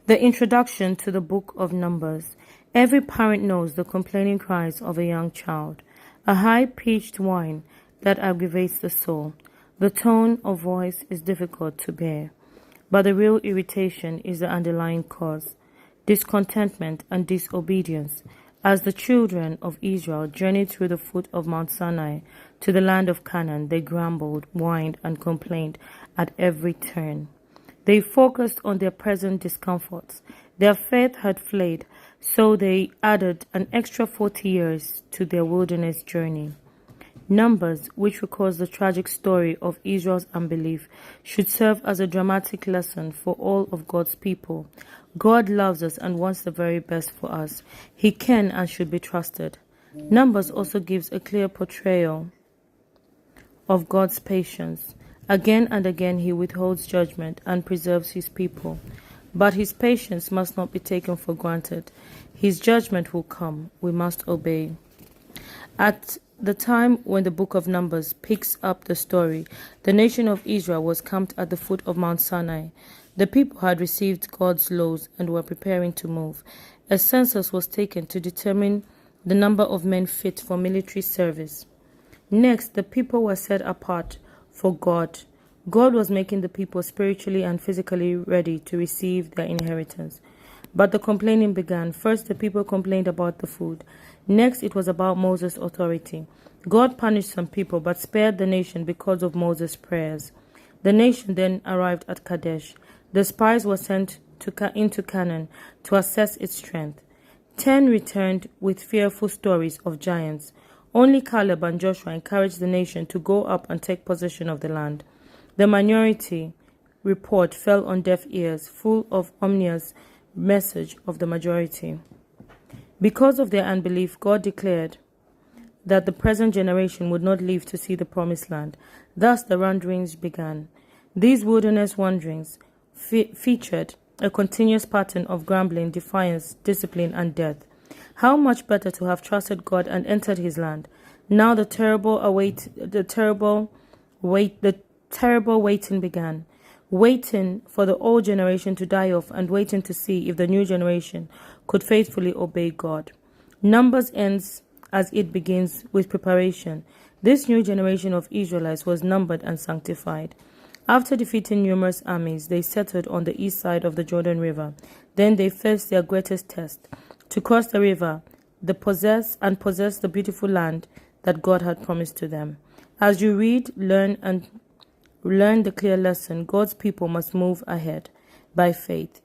The introduction to the book of Numbers. Every parent knows the complaining cries of a young child, a high-pitched whine that aggravates the soul. The tone of voice is difficult to bear, but the real irritation is the underlying cause, discontentment and disobedience. As the children of Israel journeyed through the foot of Mount Sinai to the land of Canaan, they grumbled, whined, and complained at every turn. They focused on their present discomforts. Their faith had flagged, so they added an extra 40 years to their wilderness journey. Numbers, which records the tragic story of Israel's unbelief, should serve as a dramatic lesson for all of God's people. God loves us and wants the very best for us. He can and should be trusted. Numbers also gives a clear portrayal of God's patience. Again and again he withholds judgment and preserves his people. But his patience must not be taken for granted. His judgment will come. We must obey. At the time when the book of Numbers picks up the story, the nation of Israel was camped at the foot of Mount Sinai. The people had received God's laws and were preparing to move. A census was taken to determine the number of men fit for military service. Next, the people were set apart for God. God was making the people spiritually and physically ready to receive their inheritance. But the complaining began. First, the people complained about the food. Next, it was about Moses' authority. God punished some people but spared the nation because of Moses' prayers. The nation then arrived at Kadesh. The spies were sent into Canaan to assess its strength. 10 returned with fearful stories of giants. Only Caleb and Joshua encouraged the nation to go up and take possession of the land. The minority report fell on deaf ears, full of ominous message of the majority. Because of their unbelief, God declared that the present generation would not live to see the promised land. Thus the wanderings began. These wilderness wanderings featured a continuous pattern of grumbling, defiance, discipline, and death. How much better to have trusted God and entered his land. Now the terrible waiting began. Waiting for the old generation to die off and waiting to see if the new generation could faithfully obey God. Numbers ends as it begins with preparation. This new generation of Israelites was numbered and sanctified. After defeating numerous armies, they settled on the east side of the Jordan River. Then they faced their greatest test, to cross the river, possess the beautiful land that God had promised to them. As you read, learn the clear lesson, God's people must move ahead by faith.